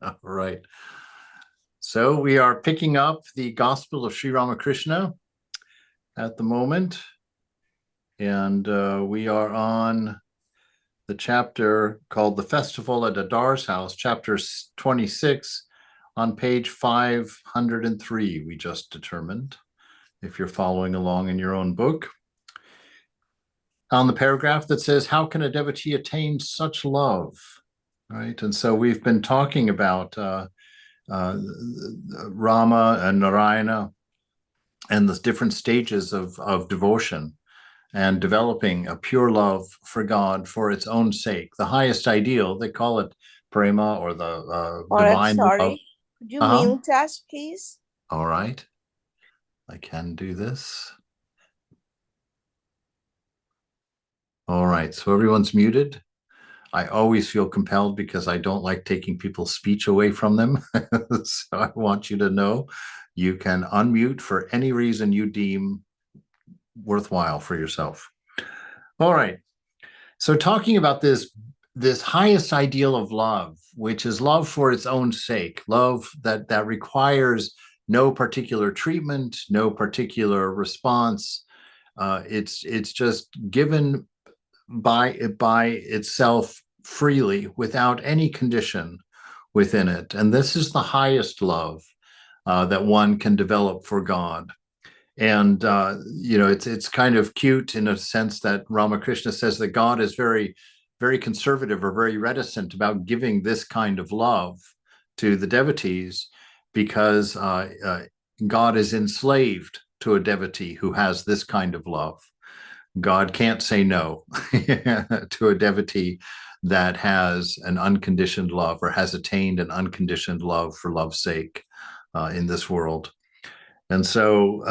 All right. So we are picking up the Gospel of Sri Ramakrishna at the moment, and we are on the chapter called The Festival at Adar's House, chapter 26, on page 503, we just determined, if you're following along in your own book. On the paragraph that says, how can a devotee attain such love? Right, and so we've been talking about Rama and Narayana and the different stages of devotion and developing a pure love for God for its own sake. The highest ideal, they call it prema, or the Or I'm divine love. sorry. Could you mute us, please? All right. I can do this. All right. So everyone's muted. I always feel compelled because I don't like taking people's speech away from them. So I want you to know you can unmute for any reason you deem worthwhile for yourself. All right. So talking about this highest ideal of love, which is love for its own sake, love that requires no particular treatment, no particular response. It's just given by itself freely without any condition within it. And this is the highest love that one can develop for God. And it's kind of cute in a sense that Ramakrishna says that God is very, very conservative or very reticent about giving this kind of love to the devotees because God is enslaved to a devotee who has this kind of love. God can't say no to a devotee that has an unconditioned love or has attained an unconditioned love for love's sake in this world. And so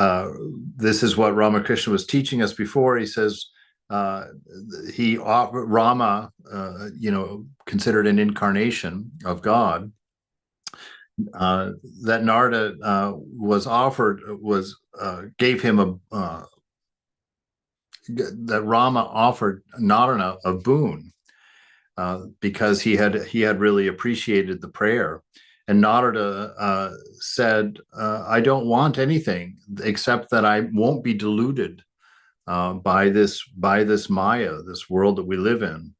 this is what Ramakrishna was teaching us before. He says Rama, considered an incarnation of God, that Narada gave him that Rama offered Narada a boon because he had really appreciated the prayer. And Narada said, I don't want anything except that I won't be deluded by this Maya, this world that we live in.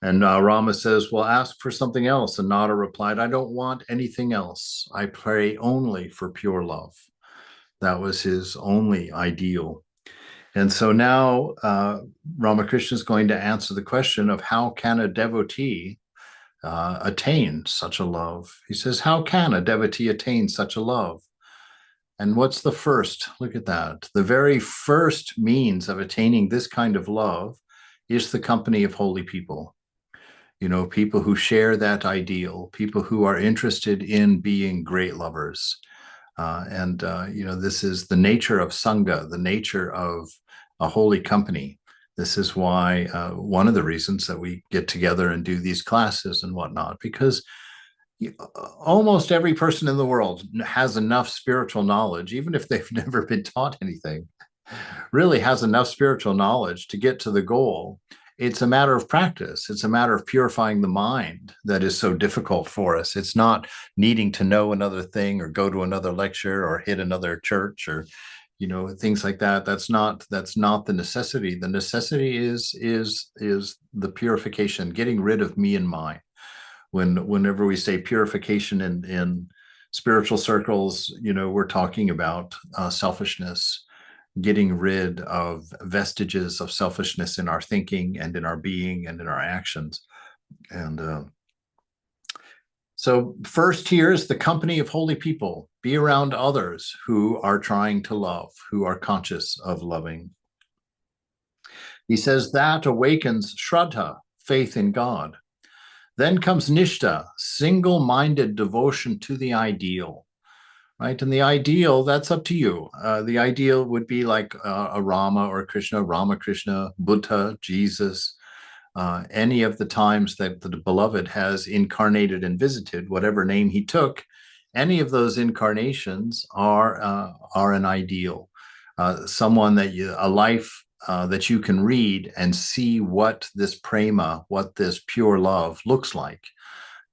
And Rama says, well, ask for something else. And Narada replied, I don't want anything else. I pray only for pure love. That was his only ideal. And so now Ramakrishna is going to answer the question of how can a devotee attain such a love? He says, how can a devotee attain such a love? And what's the first? Look at that. The very first means of attaining this kind of love is the company of holy people. People who share that ideal, people who are interested in being great lovers. This is the nature of Sangha, the nature of a holy company. This is why one of the reasons that we get together and do these classes and whatnot, because almost every person in the world has enough spiritual knowledge, even if they've never been taught anything, really has enough spiritual knowledge to get to the goal. It's a matter of practice. It's a matter of purifying the mind that is so difficult for us. It's not needing to know another thing or go to another lecture or hit another church or things like that. That's not the necessity. The necessity is the purification, getting rid of me and mine. Whenever we say purification in spiritual circles, we're talking about selfishness, getting rid of vestiges of selfishness in our thinking and in our being and in our actions. And so first here is the company of holy people. Be around others who are trying to love, who are conscious of loving. He says that awakens Shraddha, faith in God. Then comes Nishta, single-minded devotion to the ideal. Right? And the ideal, that's up to you. The ideal would be like a Rama or Krishna, Ramakrishna, Buddha, Jesus, any of the times that the beloved has incarnated and visited, whatever name he took, any of those incarnations are an ideal. Someone a life that you can read and see what this prema, what this pure love looks like.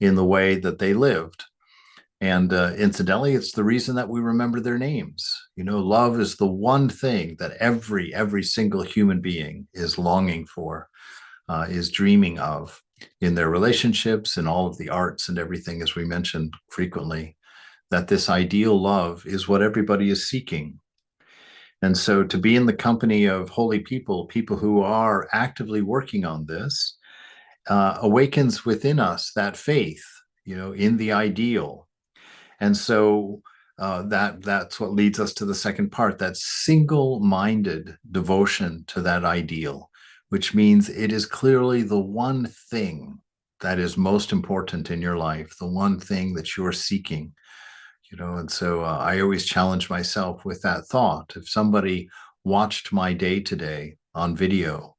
in the way that they lived. And incidentally, it's the reason that we remember their names. Love is the one thing that every single human being is longing for, is dreaming of in their relationships, in all of the arts and everything, as we mentioned frequently, that this ideal love is what everybody is seeking. And so to be in the company of holy people, people who are actively working on this, awakens within us that faith, in the ideal. And so that's what leads us to the second part, that single-minded devotion to that ideal, which means it is clearly the one thing that is most important in your life, the one thing that you're seeking. And so I always challenge myself with that thought. If somebody watched my day today on video,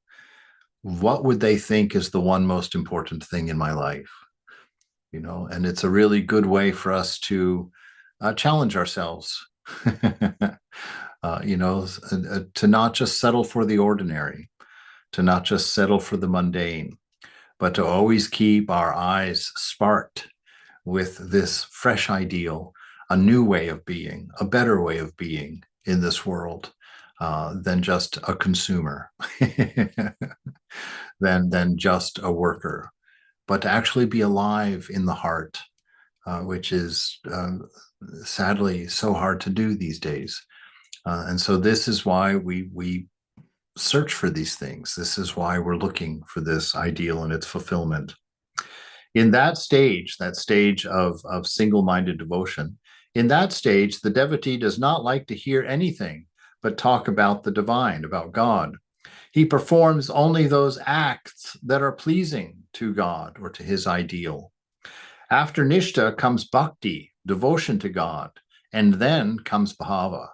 what would they think is the one most important thing in my life? And it's a really good way for us to challenge ourselves, to not just settle for the ordinary, to not just settle for the mundane, but to always keep our eyes sparked with this fresh ideal, a new way of being, a better way of being in this world, than just a consumer, than just a worker, but to actually be alive in the heart, which is sadly so hard to do these days. And so this is why we search for these things. This is why we're looking for this ideal and its fulfillment. In that stage of single-minded devotion, in that stage, the devotee does not like to hear anything but talk about the divine, about God. He performs only those acts that are pleasing to God or to his ideal. After Nishta comes bhakti, devotion to God, and then comes bhava.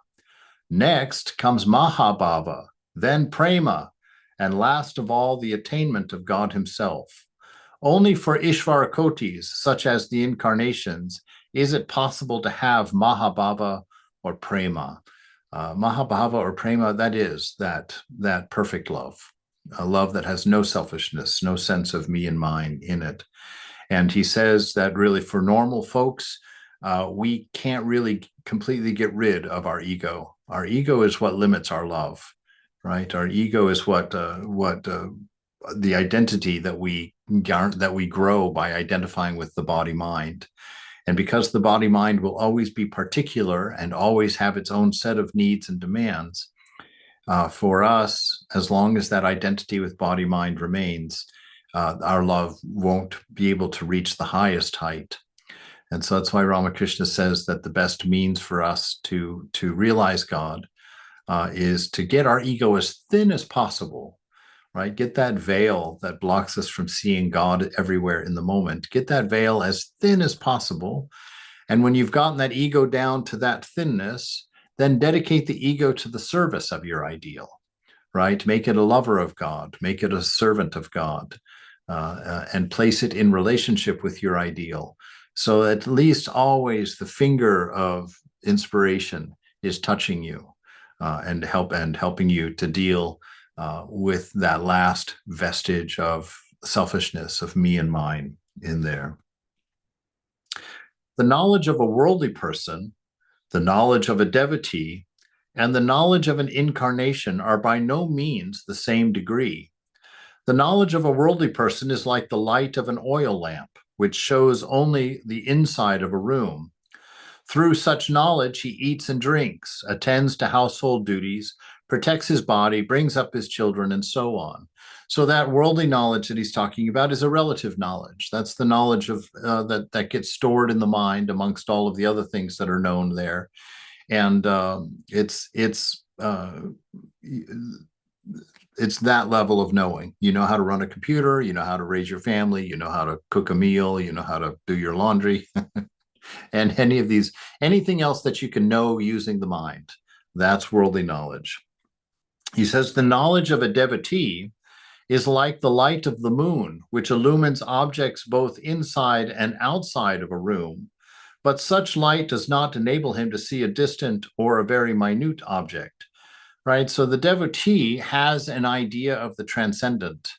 Next comes mahabhava, then prema, and last of all, the attainment of God himself. Only for Ishvarakotis, such as the incarnations, is it possible to have mahabhava or prema. Mahabhava or prema, that is that perfect love, a love that has no selfishness, no sense of me and mine in it. And he says that really for normal folks, we can't really completely get rid of our ego. Our ego is what limits our love, right? Our ego is what the identity that we grow by identifying with the body mind. And because the body mind will always be particular and always have its own set of needs and demands, for us, as long as that identity with body mind remains, our love won't be able to reach the highest height. And so that's why Ramakrishna says that the best means for us to realize God is to get our ego as thin as possible, right? Get that veil that blocks us from seeing God everywhere in the moment. Get that veil as thin as possible. And when you've gotten that ego down to that thinness, then dedicate the ego to the service of your ideal, right? Make it a lover of God, make it a servant of God, and place it in relationship with your ideal. So at least always the finger of inspiration is touching you, and helping you to deal with that last vestige of selfishness, of me and mine in there. The knowledge of a worldly person, the knowledge of a devotee, and the knowledge of an incarnation are by no means the same degree. The knowledge of a worldly person is like the light of an oil lamp, which shows only the inside of a room. Through such knowledge, he eats and drinks, attends to household duties, protects his body, brings up his children, and so on. So that worldly knowledge that he's talking about is a relative knowledge. That's the knowledge of that gets stored in the mind amongst all of the other things that are known there. And it's that level of knowing. You know how to run a computer, you know how to raise your family, you know how to cook a meal, you know how to do your laundry. And anything else that you can know using the mind, that's worldly knowledge. He says the knowledge of a devotee is like the light of the moon, which illumines objects both inside and outside of a room, but such light does not enable him to see a distant or a very minute object, right? So the devotee has an idea of the transcendent,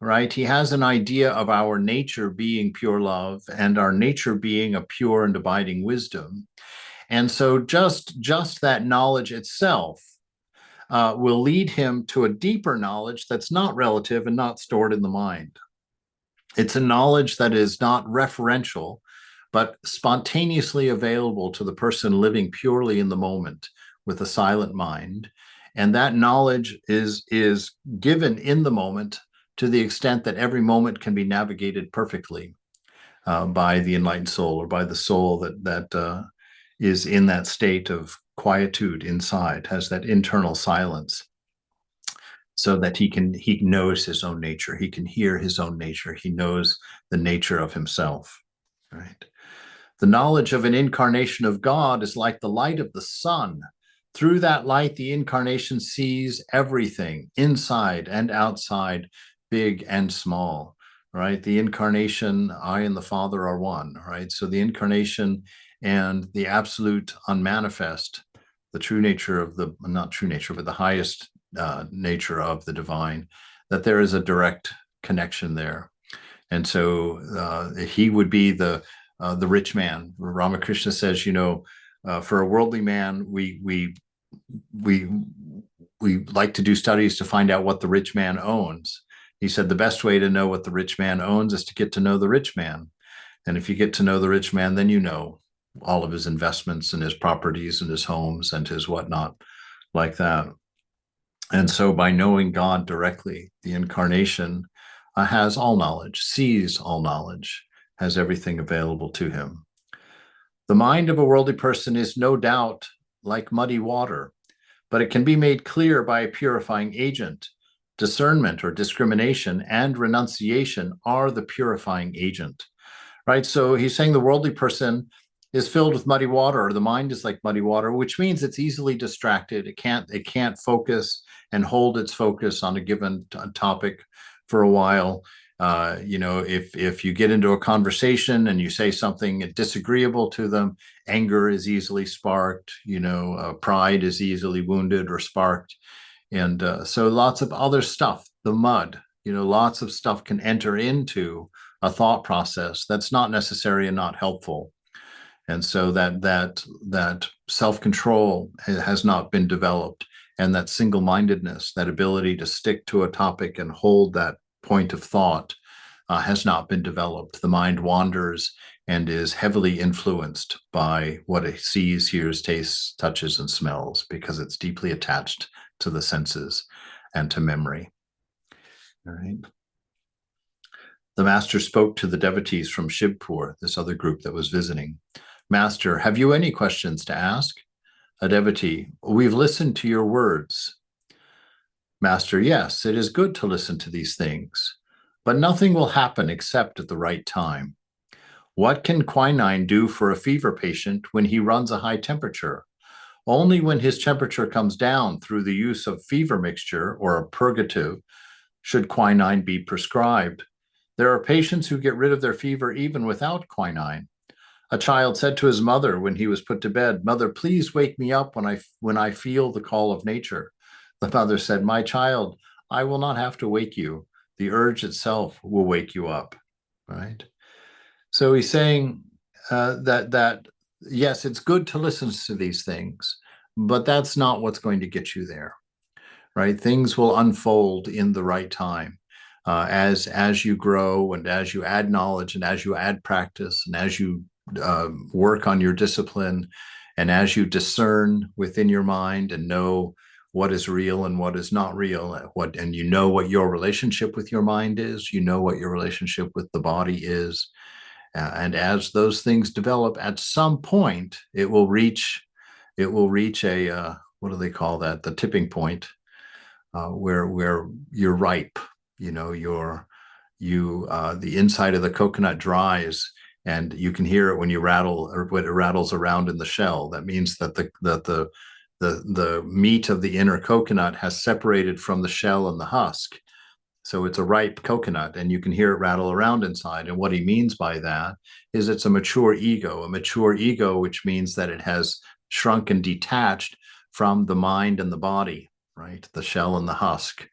right? He has an idea of our nature being pure love and our nature being a pure and abiding wisdom. And so just that knowledge itself will lead him to a deeper knowledge that's not relative and not stored in the mind. It's a knowledge that is not referential, but spontaneously available to the person living purely in the moment with a silent mind. And that knowledge is given in the moment to the extent that every moment can be navigated perfectly by the enlightened soul, or by the soul that is in that state of quietude inside, has that internal silence, so that he knows his own nature, he can hear his own nature, he knows the nature of himself, right? The knowledge of an incarnation of God is like the light of the sun. Through that light, the incarnation sees everything inside and outside, big and small, right? The incarnation, I and the Father are one, right? So the incarnation and the absolute unmanifest, the true nature of the, not true nature, but the highest nature of the divine, that there is a direct connection there. And so he would be the rich man. Ramakrishna says, for a worldly man, we like to do studies to find out what the rich man owns. He said the best way to know what the rich man owns is to get to know the rich man. And if you get to know the rich man, then you know all of his investments and his properties and his homes and his whatnot, like that. And so by knowing God directly, the incarnation has all knowledge, sees all knowledge, has everything available to him. The mind of a worldly person is no doubt like muddy water, but it can be made clear by a purifying agent. Discernment or discrimination and renunciation are the purifying agent, right? So he's saying the worldly person is filled with muddy water, or the mind is like muddy water, which means it's easily distracted. It can't focus and hold its focus on a given topic for a while. If you get into a conversation and you say something disagreeable to them, anger is easily sparked. Pride is easily wounded or sparked, and so lots of other stuff. The mud, lots of stuff can enter into a thought process that's not necessary and not helpful. And so that self-control has not been developed, and that single-mindedness, that ability to stick to a topic and hold that point of thought, has not been developed. The mind wanders and is heavily influenced by what it sees, hears, tastes, touches, and smells, because it's deeply attached to the senses and to memory. All right. The master spoke to the devotees from Shibpur, this other group that was visiting. Master, have you any questions to ask? A devotee, we've listened to your words. Master, yes, it is good to listen to these things, but nothing will happen except at the right time. What can quinine do for a fever patient when he runs a high temperature? Only when his temperature comes down through the use of fever mixture or a purgative should quinine be prescribed. There are patients who get rid of their fever even without quinine. A child said to his mother when he was put to bed, "Mother, please wake me up when I feel the call of nature." The mother said, "My child, I will not have to wake you. The urge itself will wake you up." Right? So he's saying that yes, it's good to listen to these things, but that's not what's going to get you there. Right? Things will unfold in the right time. As you grow, and as you add knowledge, and as you add practice, and as you work on your discipline, and as you discern within your mind and know what is real and what is not real, and you know what your relationship with your mind is, you know what your relationship with the body is, and as those things develop, at some point it will reach a what do they call that? The tipping point, where you're ripe. The inside of the coconut dries, and you can hear it when you rattle, or when it rattles around in the shell. That means that the meat of the inner coconut has separated from the shell and the husk. So it's a ripe coconut, and you can hear it rattle around inside. And what he means by that is it's a mature ego, which means that it has shrunk and detached from the mind and the body, right? The shell and the husk.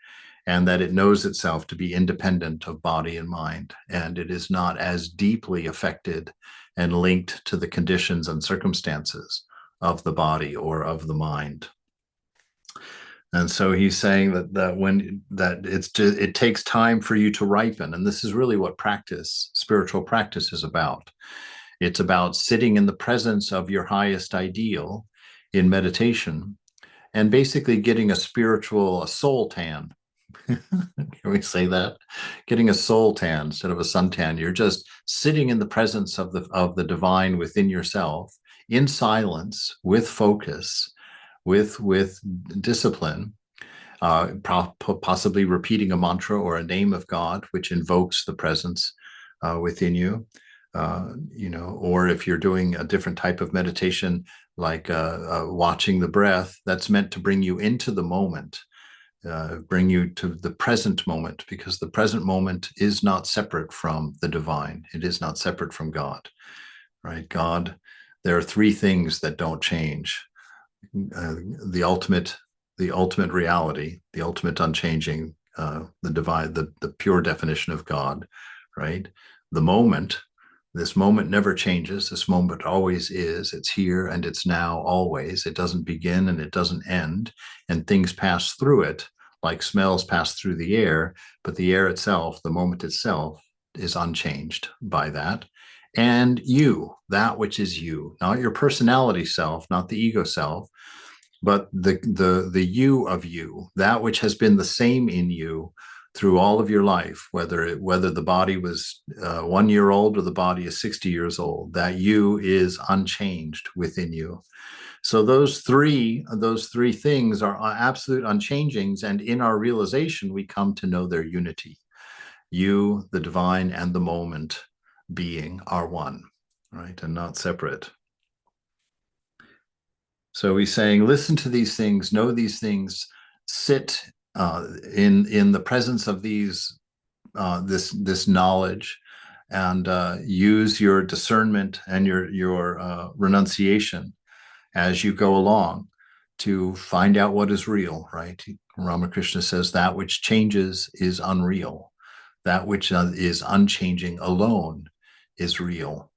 and that it knows itself to be independent of body and mind, and it is not as deeply affected and linked to the conditions and circumstances of the body or of the mind. And so he's saying it takes time for you to ripen, and this is really what spiritual practice is about. It's about sitting in the presence of your highest ideal in meditation and basically getting a soul tan. Can we say that? Getting a soul tan instead of a suntan. You're just sitting in the presence of the divine within yourself, in silence, with focus, with discipline, possibly repeating a mantra or a name of God, which invokes the presence within you. Or if you're doing a different type of meditation, like watching the breath, that's meant to bring you into the moment, bring you to the present moment, because the present moment is not separate from the divine. It is not separate from God, right? God, there are three things that don't change. The ultimate reality, the ultimate unchanging, the divine, the pure definition of God, right? The moment, this moment never changes. This moment always is. It's here and it's now always. It doesn't begin and it doesn't end. And things pass through it like smells pass through the air, but the air itself, the moment itself, is unchanged by that. And you, that which is you, not your personality self, not the ego self, but the you of you, that which has been the same in you through all of your life, whether the body was 1 year old or the body is 60 years old, that you is unchanged within you. So those three things are absolute unchangings, and in our realization, we come to know their unity. You, the divine, and the moment being are one, right, and not separate. So he's saying, listen to these things, know these things, sit in the presence of this knowledge, and use your discernment and your renunciation as you go along to find out what is real. Right? Ramakrishna says that which changes is unreal. That which is unchanging alone is real.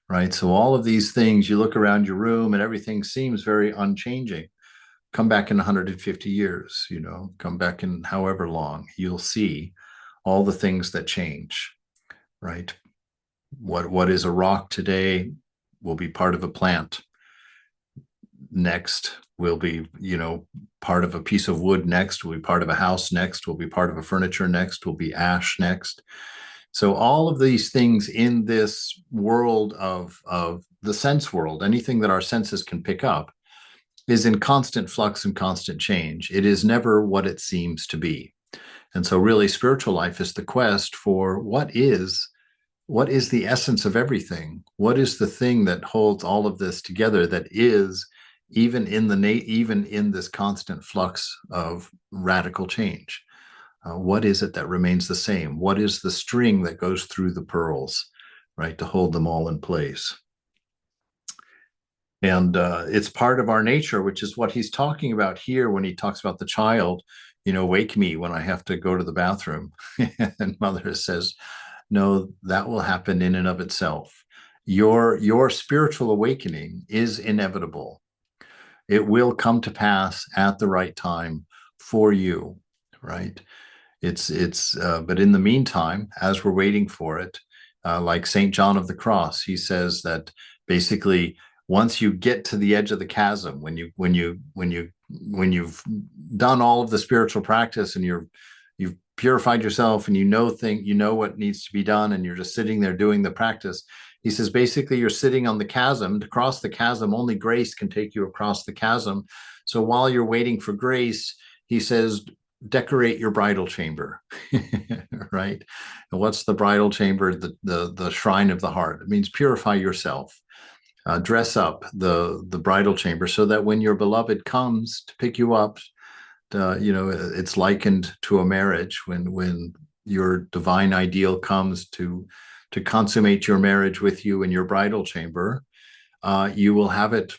Right? So all of these things, you look around your room and everything seems very unchanging. Come back in 150 years, come back in however long, you'll see all the things that change, right? What is a rock today will be part of a plant. Next will be, part of a piece of wood. Next will be part of a house. Next will be part of a furniture. Next will be ash. Next. So all of these things in this world of the sense world, anything that our senses can pick up, is in constant flux and constant change. It is never what it seems to be. And so really spiritual life is the quest for what is the essence of everything? What is the thing that holds all of this together, that is even in this constant flux of radical change? What is it that remains the same? What is the string that goes through the pearls, right, to hold them all in place? And it's part of our nature, which is what he's talking about here when he talks about the child, wake me when I have to go to the bathroom. And mother says, no, that will happen in and of itself. Your spiritual awakening is inevitable. It will come to pass at the right time for you, right? But in the meantime, as we're waiting for it, like St. John of the Cross, he says that basically once you get to the edge of the chasm, when you've done all of the spiritual practice and you've purified yourself and you know what needs to be done, and you're just sitting there doing the practice, he says basically you're sitting on the chasm. To cross the chasm, only grace can take you across the chasm. So while you're waiting for grace, he says, decorate your bridal chamber. Right? And what's the bridal chamber? The shrine of the heart. It means purify yourself. Dress up the bridal chamber so that when your beloved comes to pick you up, it's likened to a marriage. When your divine ideal comes to consummate your marriage with you in your bridal chamber, you will have it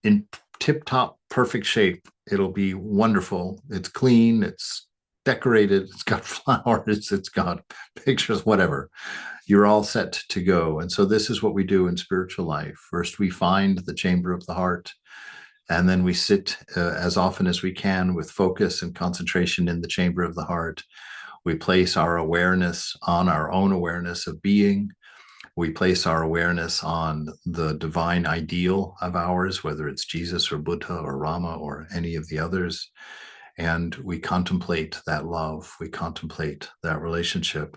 in tip-top perfect shape. It'll be wonderful. It's clean, it's decorated, it's got flowers, it's got pictures, whatever. You're all set to go. And so this is what we do in spiritual life. First, we find the chamber of the heart, and then we sit as often as we can with focus and concentration in the chamber of the heart. We place our awareness on our own awareness of being. We place our awareness on the divine ideal of ours, whether it's Jesus or Buddha or Rama or any of the others. And we contemplate that love. We contemplate that relationship,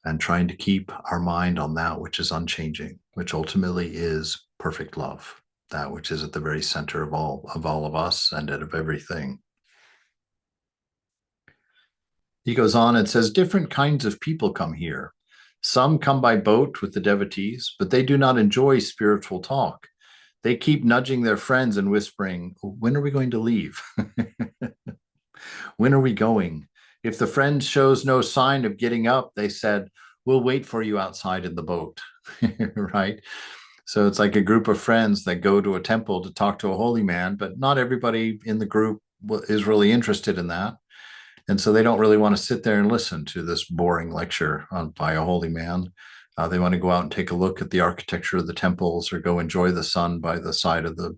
and trying to keep our mind on that which is unchanging, which ultimately is perfect love, that which is at the very center of all of us and of everything. He goes on and says, different kinds of people come here. Some come by boat with the devotees, but they do not enjoy spiritual talk. They keep nudging their friends and whispering, when are we going to leave? When are we going? If the friend shows no sign of getting up, they said, we'll wait for you outside in the boat, right? So it's like a group of friends that go to a temple to talk to a holy man, but not everybody in the group is really interested in that. And so they don't really want to sit there and listen to this boring lecture by a holy man. They want to go out and take a look at the architecture of the temples, or go enjoy the sun by the side of the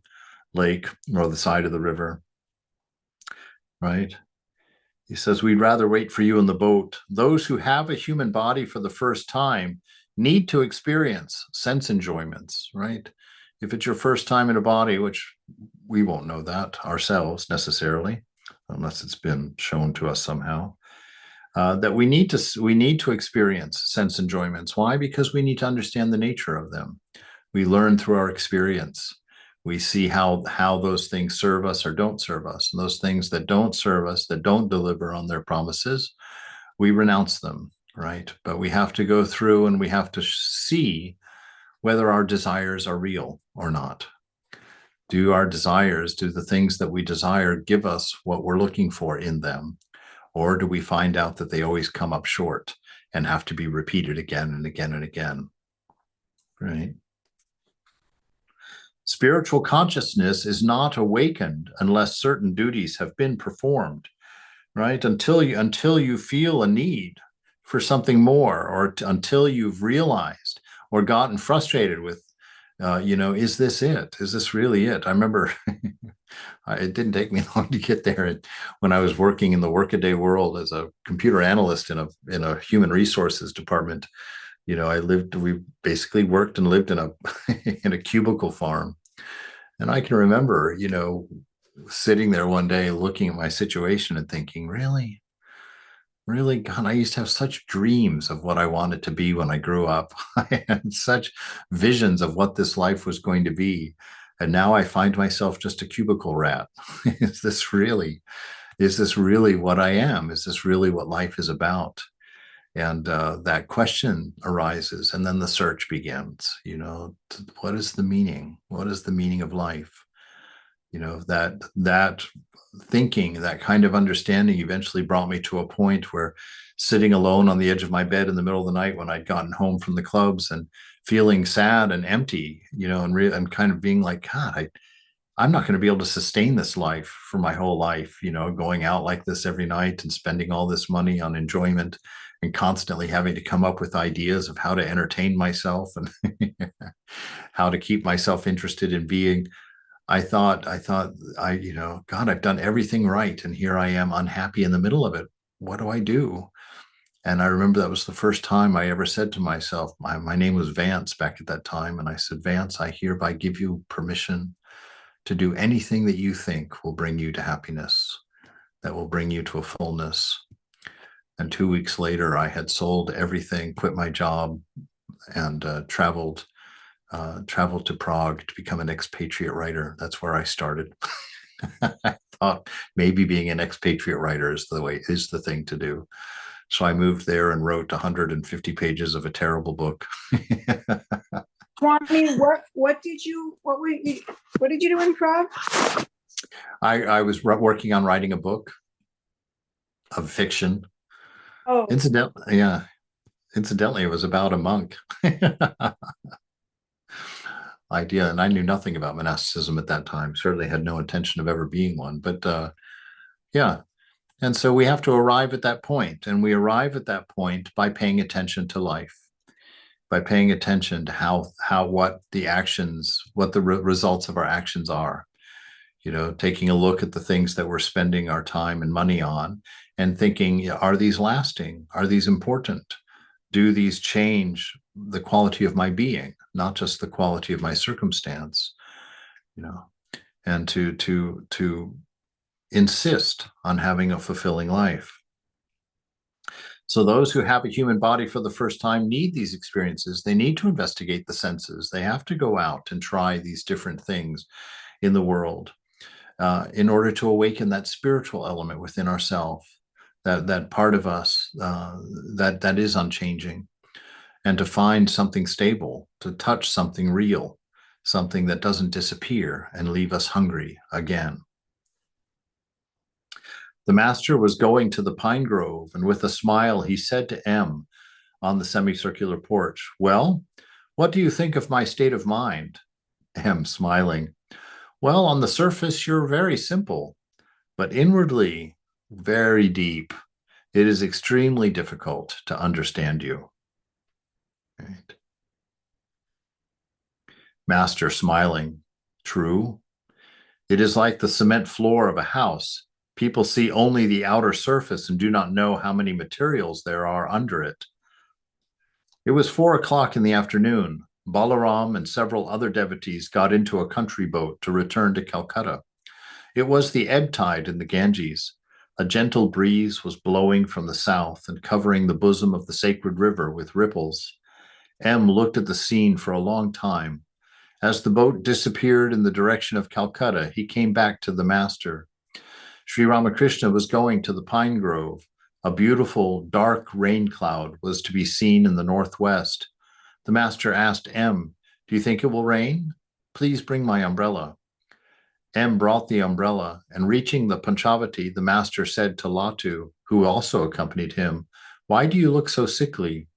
lake or the side of the river, right? He says, we'd rather wait for you in the boat. Those who have a human body for the first time need to experience sense enjoyments, right? If it's your first time in a body, which we won't know that ourselves necessarily, unless it's been shown to us somehow, that we need to experience sense enjoyments. Why? Because we need to understand the nature of them. We learn through our experience. We see how those things serve us or don't serve us. And those things that don't serve us, that don't deliver on their promises, we renounce them, right? But we have to go through and we have to see whether our desires are real or not. Do our desires, do the things that we desire give us what we're looking for in them? Or do we find out that they always come up short and have to be repeated again and again and again, right? Spiritual consciousness is not awakened unless certain duties have been performed, right? Until you feel a need for something more, or until you've realized or gotten frustrated with, is this it? Is this really it? I remember it didn't take me long to get there. When I was working in the workaday world as a computer analyst in a human resources department, we basically worked and lived in a in a cubicle farm. And I can remember, sitting there one day looking at my situation and thinking, really, God, I used to have such dreams of what I wanted to be when I grew up. I had such visions of what this life was going to be. And now I find myself just a cubicle rat. Is this really what I am? Is this really what life is about? And that question arises, and then the search begins. What is the meaning? What is the meaning of life? That thinking, that kind of understanding eventually brought me to a point where, sitting alone on the edge of my bed in the middle of the night when I'd gotten home from the clubs and feeling sad and empty, and kind of being like, God, I'm not going to be able to sustain this life for my whole life, going out like this every night and spending all this money on enjoyment and constantly having to come up with ideas of how to entertain myself and how to keep myself interested in being. I thought, God, I've done everything right. And here I am unhappy in the middle of it. What do I do? And I remember that was the first time I ever said to myself, my name was Vance back at that time. And I said, Vance, I hereby give you permission to do anything that you think will bring you to happiness, that will bring you to a fullness. And 2 weeks later, I had sold everything, quit my job, and traveled to Prague to become an expatriate writer. That's where I started. I thought maybe being an expatriate writer is the thing to do. So I moved there and wrote 150 pages of a terrible book. Swami, what did you do in Prague? I was working on writing a book of fiction. Oh, Incidentally, it was about a monk. Idea, and I knew nothing about monasticism at that time. Certainly had no intention of ever being one. But yeah, And so we have to arrive at that point, and we arrive at that point by paying attention to life, by paying attention to what the actions, what the results of our actions are. Taking a look at the things that we're spending our time and money on and thinking, are these lasting? Are these important? Do these change the quality of my being, not just the quality of my circumstance? And to insist on having a fulfilling life. So those who have a human body for the first time need these experiences. They need to investigate the senses. They have to go out and try these different things in the world in order to awaken that spiritual element within ourselves, that part of us that is unchanging, and to find something stable, to touch something real, something that doesn't disappear and leave us hungry again. The master was going to the pine grove, and with a smile, he said to M on the semicircular porch, "Well, what do you think of my state of mind?" M smiling, "Well, on the surface, you're very simple, but inwardly, very deep. It is extremely difficult to understand you." Right. Master smiling, "True. It is like the cement floor of a house. People see only the outer surface and do not know how many materials there are under it." It was 4 o'clock in the afternoon. Balaram and several other devotees got into a country boat to return to Calcutta. It was the ebb tide in the Ganges. A gentle breeze was blowing from the south and covering the bosom of the sacred river with ripples. M looked at the scene for a long time. As the boat disappeared in the direction of Calcutta, he came back to the master. Sri Ramakrishna was going to the pine grove. A beautiful, dark rain cloud was to be seen in the northwest. The master asked M, "Do you think it will rain? Please bring my umbrella." M brought the umbrella, and reaching the Panchavati, the master said to Latu, who also accompanied him, "Why do you look so sickly?"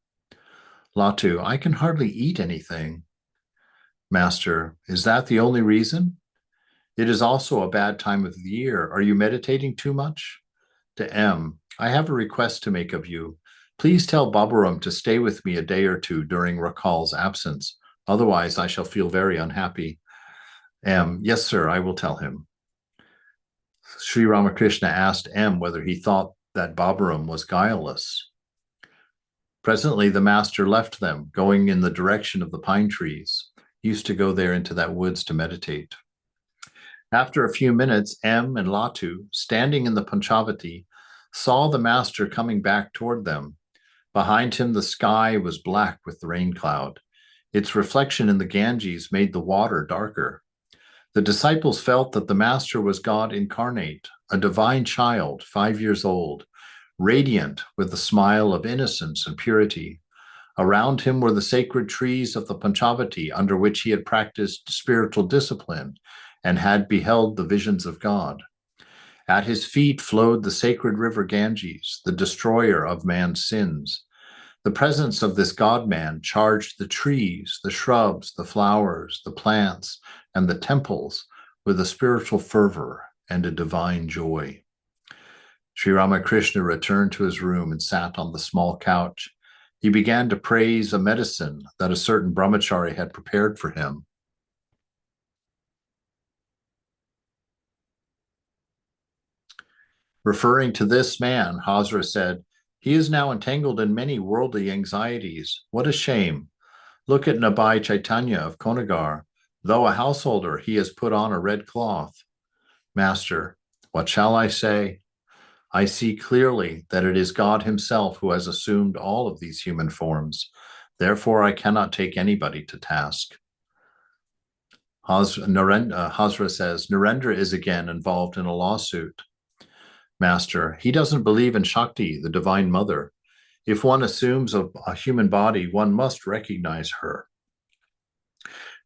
Latu, "I can hardly eat anything." Master, "Is that the only reason? It is also a bad time of the year. Are you meditating too much?" To M, "I have a request to make of you. Please tell Baburam to stay with me a day or two during Rakal's absence. Otherwise, I shall feel very unhappy." M, "Yes, sir, I will tell him." Sri Ramakrishna asked M whether he thought that Baburam was guileless. Presently, the master left them, going in the direction of the pine trees. He used to go there into that woods to meditate. After a few minutes, M and Latu, standing in the Panchavati, saw the master coming back toward them. Behind him, the sky was black with the rain cloud. Its reflection in the Ganges made the water darker. The disciples felt that the master was God incarnate, a divine child, 5 years old, radiant with the smile of innocence and purity. Around him were the sacred trees of the Panchavati, under which he had practiced spiritual discipline and had beheld the visions of God. At his feet flowed the sacred river Ganges, the destroyer of man's sins. The presence of this God-man charged the trees, the shrubs, the flowers, the plants, and the temples with a spiritual fervor and a divine joy. Sri Ramakrishna returned to his room and sat on the small couch. He began to praise a medicine that a certain brahmachari had prepared for him. Referring to this man, Hazra said, "He is now entangled in many worldly anxieties. What a shame. Look at Nabai Chaitanya of Konagar. Though a householder, he has put on a red cloth." Master, what shall I say? I see clearly that it is God himself who has assumed all of these human forms. Therefore, I cannot take anybody to task. Hazra says, Narendra is again involved in a lawsuit. Master, he doesn't believe in Shakti, the Divine Mother. If one assumes a human body, one must recognize her.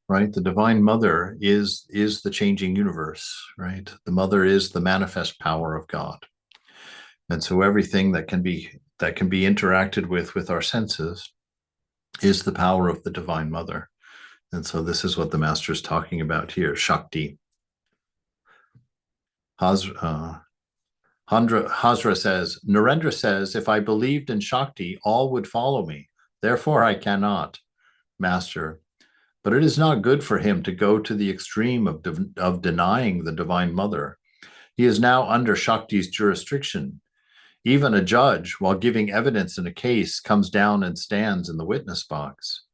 Right? The Divine Mother is the changing universe, right? The Mother is the manifest power of God. And so everything that can be interacted with our senses is the power of the Divine Mother. And so this is what the Master is talking about here, Shakti. Hazra Hazra says, Narendra says, if I believed in Shakti, all would follow me. Therefore, I cannot. Master, but it is not good for him to go to the extreme of denying the Divine Mother. He is now under Shakti's jurisdiction. Even a judge, while giving evidence in a case, comes down and stands in the witness box.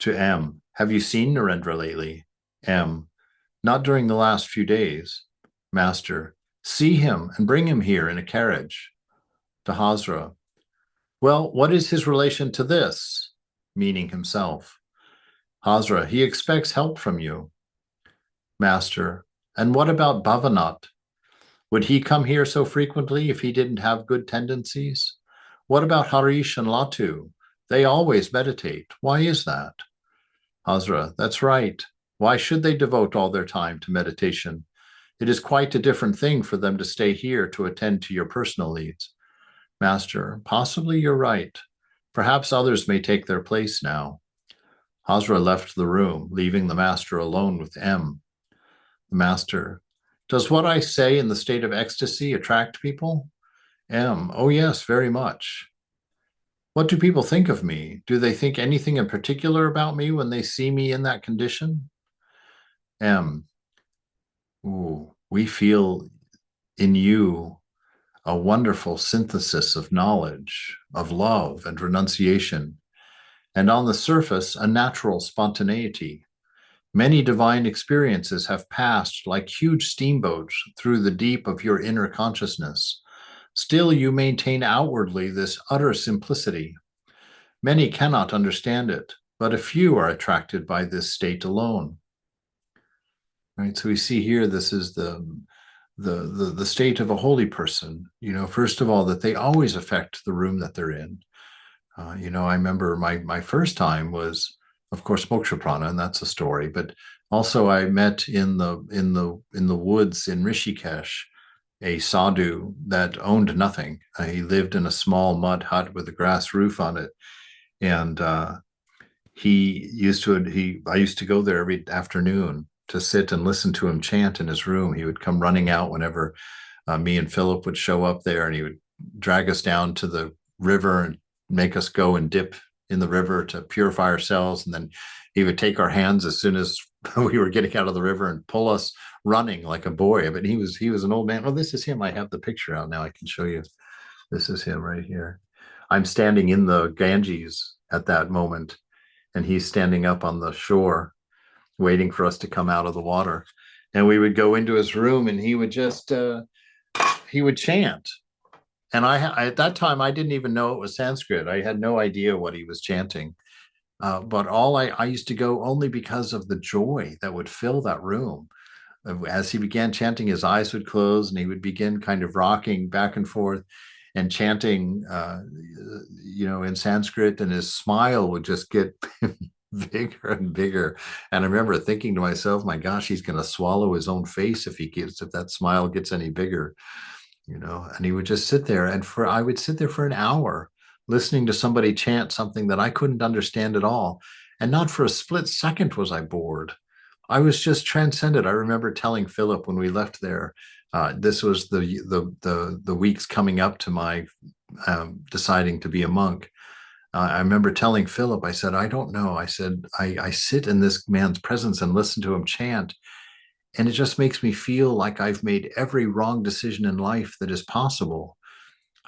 To M, have you seen Narendra lately? M, not during the last few days. Master, see him and bring him here in a carriage. To Hazra, well, what is his relation to this? Meaning himself. Hazra, he expects help from you. Master, and what about Bhavanat? Would he come here so frequently if he didn't have good tendencies? What about Harish and Latu? They always meditate. Why is that? Hazra, that's right. Why should they devote all their time to meditation? It is quite a different thing for them to stay here to attend to your personal needs. Master, possibly you're right. Perhaps others may take their place now. Hazra left the room, leaving the master alone with M. The master, does what I say in the state of ecstasy attract people? M, oh yes, very much. What do people think of me? Do they think anything in particular about me when they see me in that condition? M, ooh, we feel in you a wonderful synthesis of knowledge, of love and renunciation, and on the surface, a natural spontaneity. Many divine experiences have passed like huge steamboats through the deep of your inner consciousness. Still, you maintain outwardly this utter simplicity. Many cannot understand it, but a few are attracted by this state alone. Right? So we see here, this is the state of a holy person. You know, first of all, that they always affect the room that they're in. You know, I remember my first time was, of course, Moksha Prana, and that's a story. But also, I met in the woods in Rishikesh a sadhu that owned nothing. He lived in a small mud hut with a grass roof on it, and I used to go there every afternoon to sit and listen to him chant in his room. He would come running out whenever me and Philip would show up there, and he would drag us down to the river and make us go and dip in the river to purify ourselves. And then he would take our hands as soon as we were getting out of the river and pull us running like a boy. But he was an old man. Oh, this is him. I have the picture out now. I can show you. This is him right here. I'm standing in the Ganges at that moment, and he's standing up on the shore waiting for us to come out of the water. And we would go into his room, and he would just he would chant. And I at that time, I didn't even know it was Sanskrit. I had no idea what he was chanting. But I used to go only because of the joy that would fill that room. As he began chanting, his eyes would close, and he would begin kind of rocking back and forth and chanting, you know, in Sanskrit, and his smile would just get bigger and bigger. And I remember thinking to myself, my gosh, he's going to swallow his own face if that smile gets any bigger. You know, and he would just sit there, and I would sit there for an hour listening to somebody chant something that I couldn't understand at all. And not for a split second was I bored. I was just transcended. I remember telling Philip when we left there, this was the weeks coming up to my deciding to be a monk. I remember telling Philip, I said, I don't know. I said, I sit in this man's presence and listen to him chant, and it just makes me feel like I've made every wrong decision in life that is possible.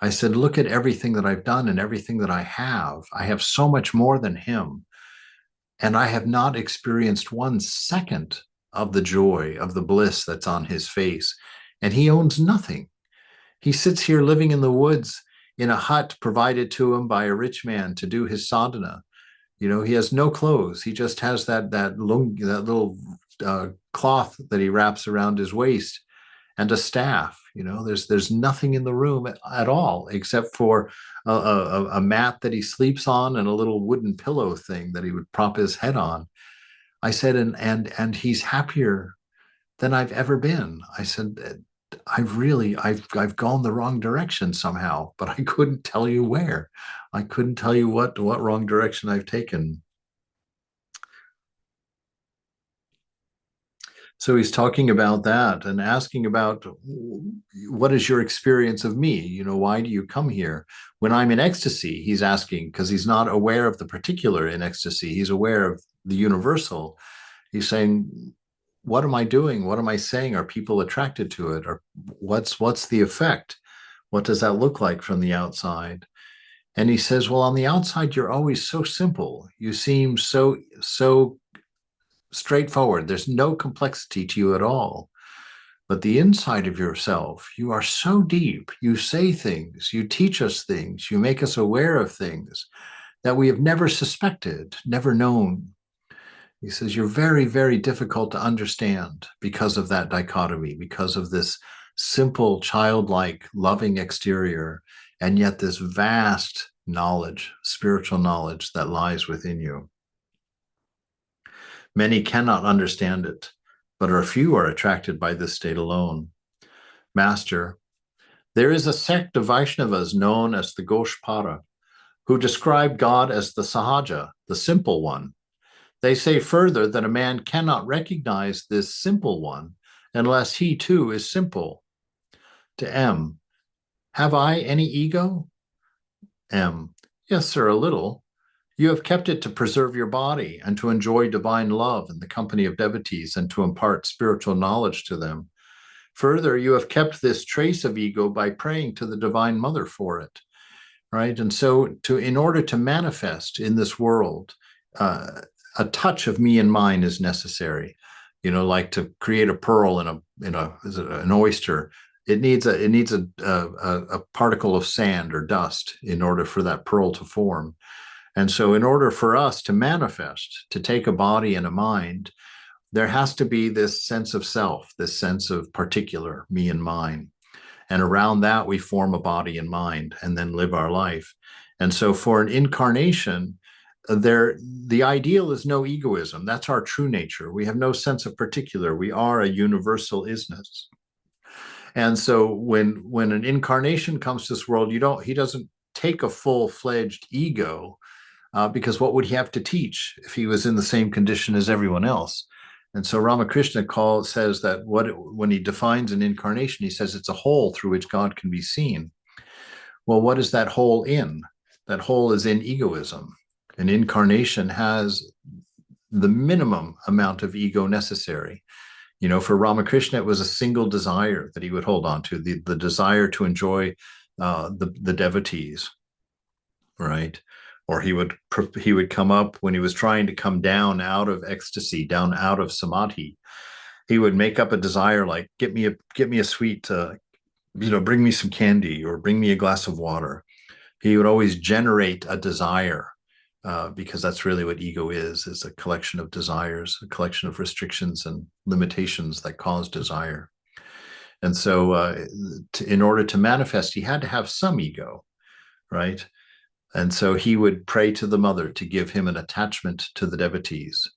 I said, look at everything that I've done and everything that I have. I have so much more than him. And I have not experienced 1 second of the joy, of the bliss that's on his face. And he owns nothing. He sits here living in the woods in a hut provided to him by a rich man to do his sadhana. You know, he has no clothes. He just has that little cloth that he wraps around his waist and a staff. You know, there's nothing in the room at all except for a mat that he sleeps on and a little wooden pillow thing that he would prop his head on. I said, and he's happier than I've ever been. I said, I've gone the wrong direction somehow, but I couldn't tell you where. I couldn't tell you what wrong direction I've taken. So he's talking about that and asking about what is your experience of me? You know, why do you come here? When I'm in ecstasy, he's asking, because he's not aware of the particular in ecstasy. He's aware of the universal. He's saying, what am I doing? What am I saying? Are people attracted to it? Or what's the effect? What does that look like from the outside? And he says, well, on the outside, you're always so simple. You seem so straightforward. There's no complexity to you at all. But the inside of yourself, you are so deep. You say things, you teach us things, you make us aware of things that we have never suspected, never known. He says, you're very, very difficult to understand because of that dichotomy, because of this simple, childlike, loving exterior, and yet this vast knowledge, spiritual knowledge that lies within you. Many cannot understand it, but a few are attracted by this state alone. Master, there is a sect of Vaishnavas known as the Goshpara, who describe God as the Sahaja, the simple one. They say further that a man cannot recognize this simple one unless he too is simple. To M, have I any ego? M, yes, sir, a little. You have kept it to preserve your body and to enjoy divine love in the company of devotees and to impart spiritual knowledge to them. Further, you have kept this trace of ego by praying to the Divine Mother for it, right? And so in order to manifest in this world, a touch of me and mine is necessary. You know, like to create a pearl in an oyster. It needs a particle of sand or dust in order for that pearl to form. And so in order for us to manifest, to take a body and a mind, there has to be this sense of self, this sense of particular, me and mine. And around that, we form a body and mind and then live our life. And so for an incarnation, the ideal is no egoism. That's our true nature. We have no sense of particular. We are a universal isness. And so when an incarnation comes to this world, he doesn't take a full-fledged ego, because what would he have to teach if he was in the same condition as everyone else? And so Ramakrishna says that when he defines an incarnation, he says it's a hole through which God can be seen. Well, what is that hole in? That hole is in egoism. An incarnation has the minimum amount of ego necessary. You know, for Ramakrishna, it was a single desire that he would hold on to, the desire to enjoy the devotees, right? Or he would come up when he was trying to come down out of ecstasy, down out of samadhi. He would make up a desire like, get me a sweet, bring me some candy or bring me a glass of water. He would always generate a desire, because that's really what ego is a collection of desires, a collection of restrictions and limitations that cause desire. And so in order to manifest, he had to have some ego, right? And so he would pray to the mother to give him an attachment to the devotees,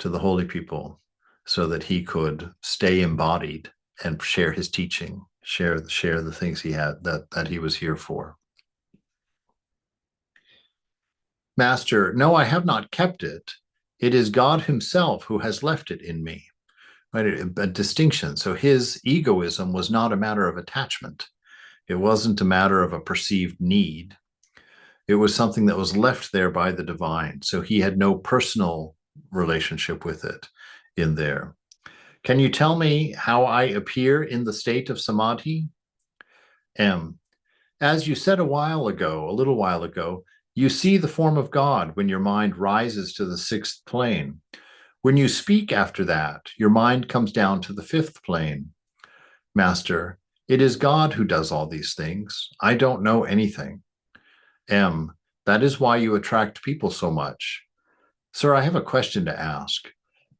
to the holy people, so that he could stay embodied and share his teaching, share the things he had that he was here for. Master, no, I have not kept it. It is God himself who has left it in me. Right? A distinction. So his egoism was not a matter of attachment. It wasn't a matter of a perceived need. It was something that was left there by the divine. So he had no personal relationship with it in there. Can you tell me how I appear in the state of samadhi? M. As you said a little while ago, you see the form of God when your mind rises to the 6th plane. When you speak after that, your mind comes down to the 5th plane. Master, it is God who does all these things. I don't know anything. M, that is why you attract people so much. Sir, I have a question to ask.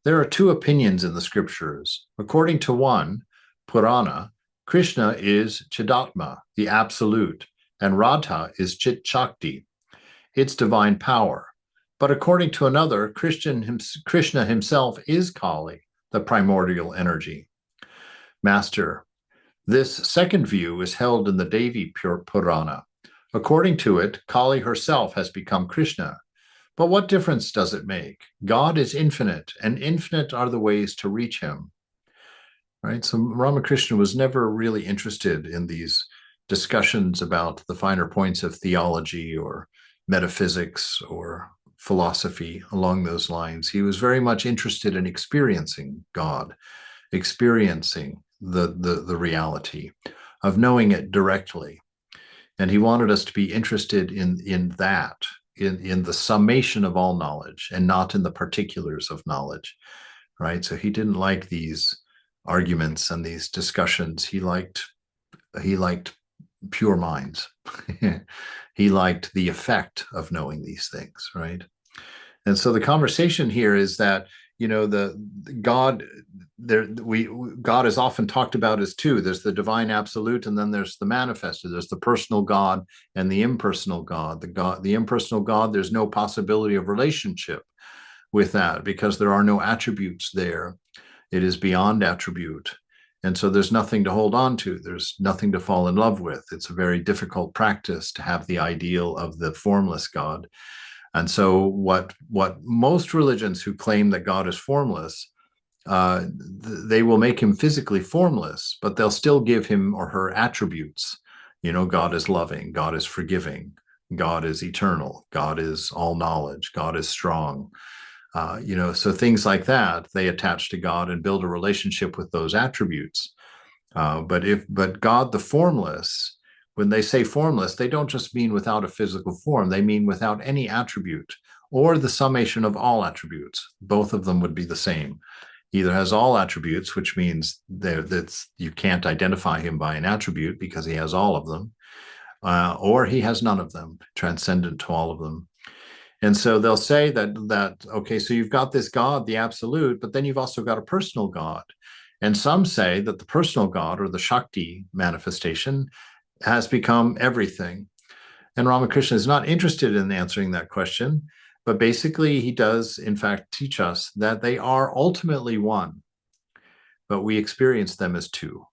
There are 2 opinions in the scriptures. According to one, Purana, Krishna is Chidatma, the absolute, and Radha is Chit Shakti, its divine power. But according to another, Krishna himself is Kali, the primordial energy. Master, this second view is held in the Devi Purana. According to it, Kali herself has become Krishna. But what difference does it make? God is infinite, and infinite are the ways to reach him. right? So Ramakrishna was never really interested in these discussions about the finer points of theology or metaphysics or philosophy along those lines. He was very much interested in experiencing God, experiencing the reality of knowing it directly. And he wanted us to be interested in that, in the summation of all knowledge and not in the particulars of knowledge, right? So he didn't like these arguments and these discussions. He liked pure minds. He liked the effect of knowing these things, right? And so the conversation here is that, the God there we God is often talked about as two. There's the divine absolute, and then there's the manifested. There's the personal God and the impersonal God. The impersonal God, there's no possibility of relationship with that because there are no attributes there. It is beyond attribute. And so there's nothing to hold on to. There's nothing to fall in love with. It's a very difficult practice to have the ideal of the formless God. And so what most religions who claim that God is formless, they will make him physically formless, but they'll still give him or her attributes. God is loving, God is forgiving, God is eternal, God is all knowledge, God is strong. So things like that, they attach to God and build a relationship with those attributes. But God the formless, when they say formless, they don't just mean without a physical form, they mean without any attribute or the summation of all attributes. Both of them would be the same. He either has all attributes, which means that you can't identify him by an attribute because he has all of them, or he has none of them, transcendent to all of them. And so they'll say that okay, so you've got this God, the absolute, but then you've also got a personal God. And some say that the personal God, or the Shakti manifestation, has become everything. And Ramakrishna is not interested in answering that question, but basically he does, in fact, teach us that they are ultimately one, but we experience them as two,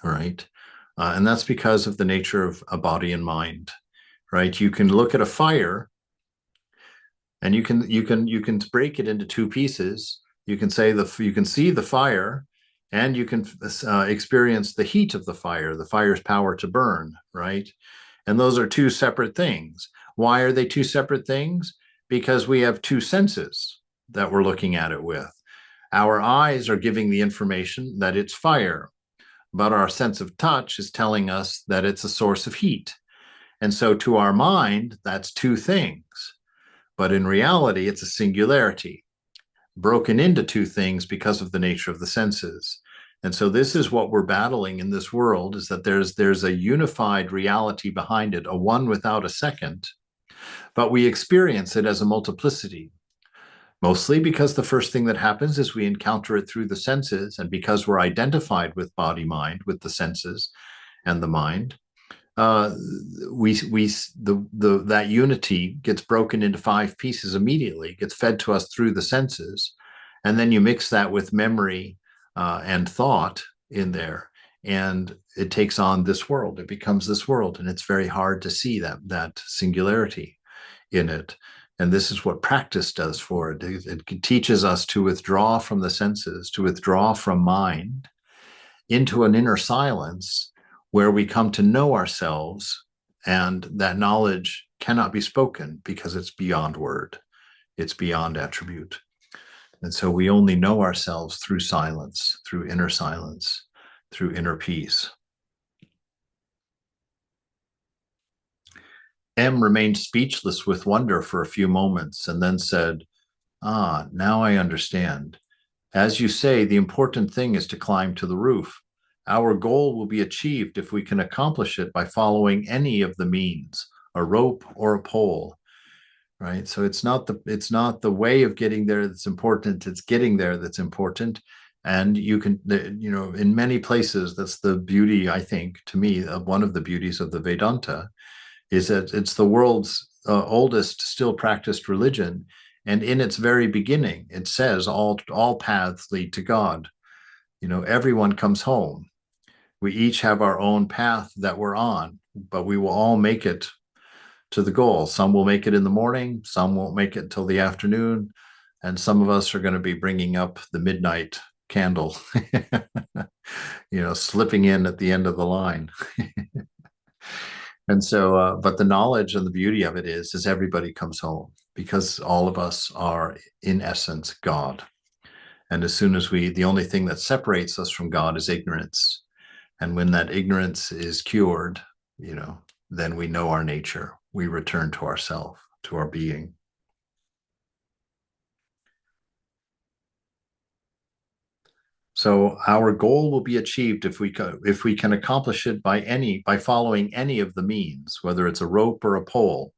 right? And that's because of the nature of a body and mind, right? You can look at a fire and you can break it into two pieces. You can see the fire, and you can experience the heat of the fire's power to burn, right? And those are two separate things. Why are they two separate things? Because we have two senses that we're looking at it with. Our eyes are giving the information that it's fire, but our sense of touch is telling us that it's a source of heat. And so to our mind, that's two things. But in reality, it's a singularity, broken into two things because of the nature of the senses. And so this is what we're battling in this world, is that there's a unified reality behind it, a one without a second, but we experience it as a multiplicity, mostly because the first thing that happens is we encounter it through the senses, and because we're identified with body mind, with the senses and the mind, that unity gets broken into five pieces immediately, gets fed to us through the senses, and then you mix that with memory and thought in there, and it takes on this world. It becomes this world, and it's very hard to see that singularity in it. And this is what practice does for it. It teaches us to withdraw from the senses, to withdraw from mind into an inner silence where we come to know ourselves, and that knowledge cannot be spoken because it's beyond word, it's beyond attribute. And so we only know ourselves through silence, through inner peace. M remained speechless with wonder for a few moments and then said, now I understand. As you say, the important thing is to climb to the roof. Our goal will be achieved if we can accomplish it by following any of the means, a rope or a pole, right? So it's not the way of getting there that's important, it's getting there that's important. And you can, in many places, that's the beauty, I think, to me, of one of the beauties of the Vedanta, is that it's the world's oldest still practiced religion. And in its very beginning, it says all paths lead to God. Everyone comes home. We each have our own path that we're on, but we will all make it to the goal. Some will make it in the morning, some won't make it till the afternoon, and some of us are going to be bringing up the midnight candle, slipping in at the end of the line. And so, but the knowledge and the beauty of it is everybody comes home, because all of us are in essence God. And as soon as the only thing that separates us from God is ignorance. And when that ignorance is cured, then we know our nature. We return to ourself, to our being. So our goal will be achieved if we can accomplish it by following any of the means, whether it's a rope or a pole.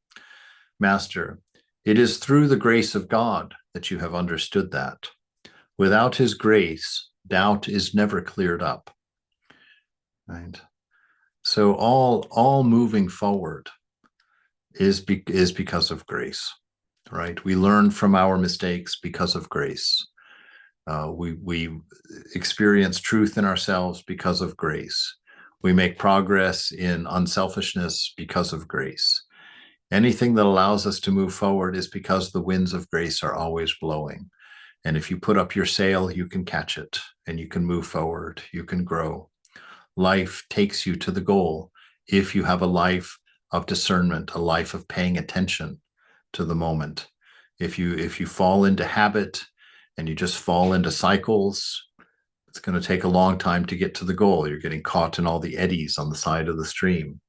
Master, it is through the grace of God that you have understood that. Without his grace, doubt is never cleared up. Right? So all moving forward is because of grace. Right? We learn from our mistakes because of grace. We experience truth in ourselves because of grace. We make progress in unselfishness because of grace. Anything that allows us to move forward is because the winds of grace are always blowing. And if you put up your sail, you can catch it and you can move forward, you can grow. Life takes you to the goal if you have a life of discernment, a life of paying attention to the moment. If you fall into habit, and you just fall into cycles, it's going to take a long time to get to the goal. You're getting caught in all the eddies on the side of the stream.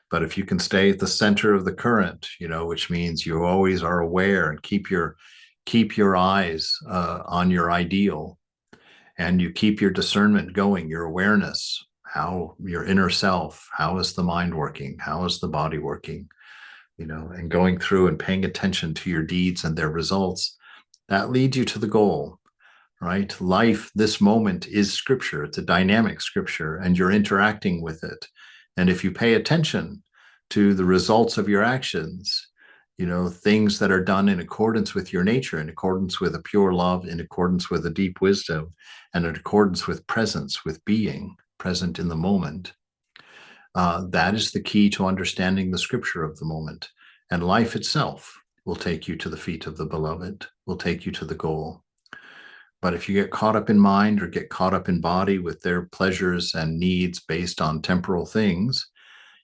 But if you can stay at the center of the current, which means you always are aware and keep your eyes on your ideal, and you keep your discernment going, your awareness, how your inner self, how is the mind working, how is the body working, and going through and paying attention to your deeds and their results, that leads you to the goal, right? Life, this moment, is scripture. It's a dynamic scripture, and you're interacting with it. And if you pay attention to the results of your actions, things that are done in accordance with your nature, in accordance with a pure love, in accordance with a deep wisdom, and in accordance with presence, with being present in the moment, that is the key to understanding the scripture of the moment. And life itself will take you to the feet of the beloved, will take you to the goal. But if you get caught up in mind or get caught up in body with their pleasures and needs based on temporal things,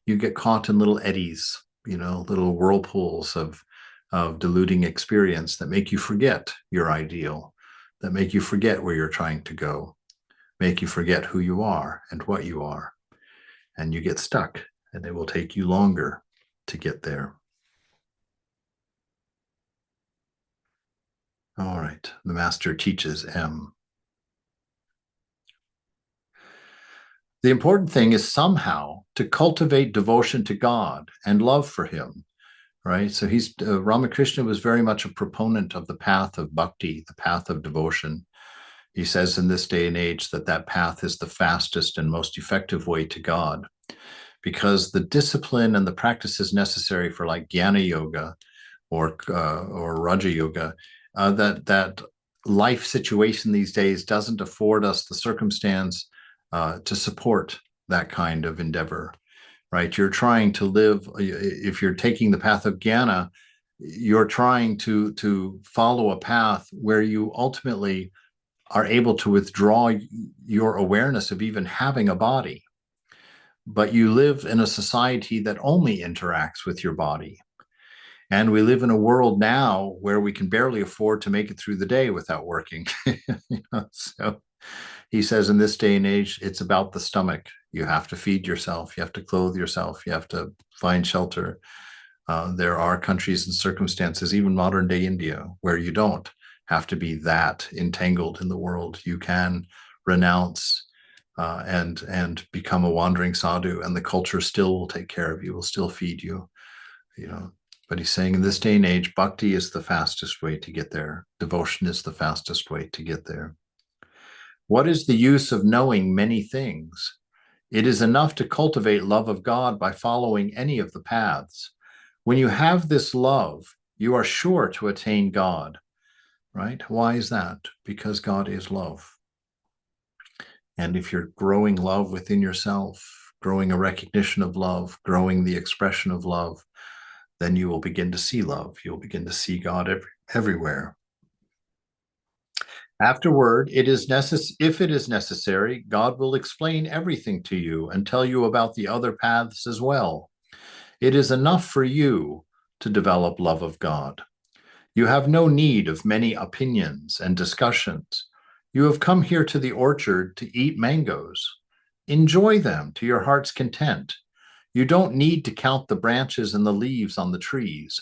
you get caught in little eddies, little whirlpools of deluding experience that make you forget your ideal, that make you forget where you're trying to go, make you forget who you are and what you are. And you get stuck, and it will take you longer to get there. All right, the master teaches M. The important thing is somehow to cultivate devotion to God and love for him, right? So Ramakrishna was very much a proponent of the path of bhakti, the path of devotion. He says in this day and age that path is the fastest and most effective way to God, because the discipline and the practices necessary for like jnana yoga or raja yoga, that life situation these days doesn't afford us the circumstance to support that kind of endeavor, right? You're trying to live, if you're taking the path of jnana, you're trying to follow a path where you ultimately are able to withdraw your awareness of even having a body. But you live in a society that only interacts with your body. And we live in a world now where we can barely afford to make it through the day without working. So he says in this day and age, it's about the stomach. You have to feed yourself. You have to clothe yourself. You have to find shelter. There are countries and circumstances, even modern day India, where you don't have to be that entangled in the world. You can renounce and become a wandering sadhu, and the culture still will take care of you, will still feed you. But he's saying in this day and age, bhakti is the fastest way to get there. Devotion is the fastest way to get there. What is the use of knowing many things? It is enough to cultivate love of God by following any of the paths. When you have this love, you are sure to attain God, right? Why is that? Because God is love. And if you're growing love within yourself, growing a recognition of love, growing the expression of love, then you will begin to see love. You'll begin to see God everywhere. Afterward, if it is necessary, God will explain everything to you and tell you about the other paths as well. It is enough for you to develop love of God. You have no need of many opinions and discussions. You have come here to the orchard to eat mangoes. Enjoy them to your heart's content. You don't need to count the branches and the leaves on the trees.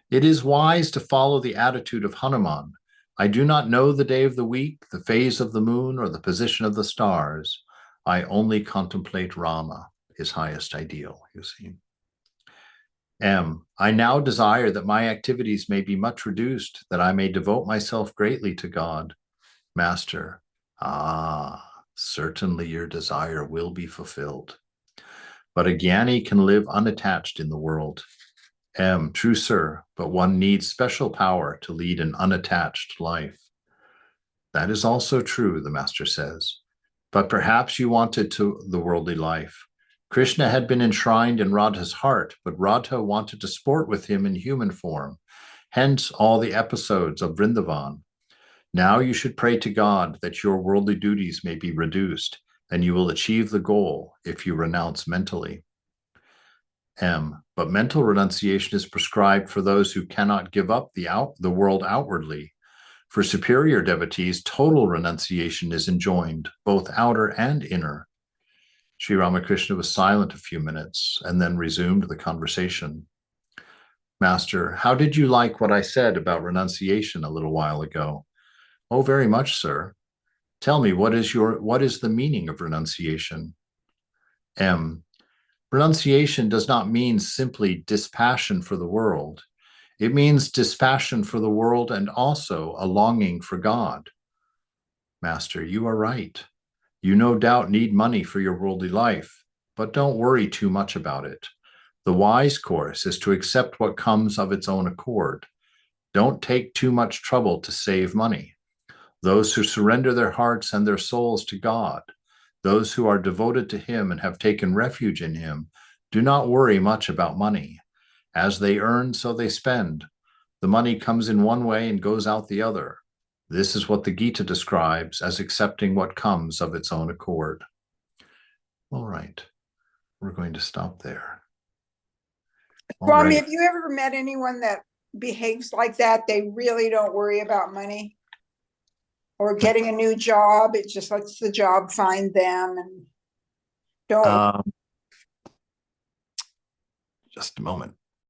It is wise to follow the attitude of Hanuman. I do not know the day of the week, the phase of the moon, or the position of the stars. I only contemplate Rama, his highest ideal, you see. M. I now desire that my activities may be much reduced, that I may devote myself greatly to God. Master. Certainly your desire will be fulfilled. But a Jnani can live unattached in the world. M. True, sir, but one needs special power to lead an unattached life. That is also true, the master says. But perhaps you wanted the worldly life. Krishna had been enshrined in Radha's heart, but Radha wanted to sport with him in human form, hence all the episodes of Vrindavan. Now you should pray to God that your worldly duties may be reduced, and you will achieve the goal if you renounce mentally. M. But mental renunciation is prescribed for those who cannot give up the world outwardly. For superior devotees, total renunciation is enjoined, both outer and inner. Sri Ramakrishna was silent a few minutes and then resumed the conversation. Master, how did you like what I said about renunciation a little while ago? Oh, very much, sir. Tell me, what is the meaning of renunciation? M. Renunciation does not mean simply dispassion for the world. It means dispassion for the world and also a longing for God. Master, you are right. You no doubt need money for your worldly life, but don't worry too much about it. The wise course is to accept what comes of its own accord. Don't take too much trouble to save money. Those who surrender their hearts and their souls to God, those who are devoted to Him and have taken refuge in Him, do not worry much about money. As they earn, so they spend. The money comes in one way and goes out the other. This is what the Gita describes as accepting what comes of its own accord. All right, we're going to stop there. Swami, have you ever met anyone that behaves like that? They really don't worry about money or getting a new job. It just lets the job find them and don't. Just a moment.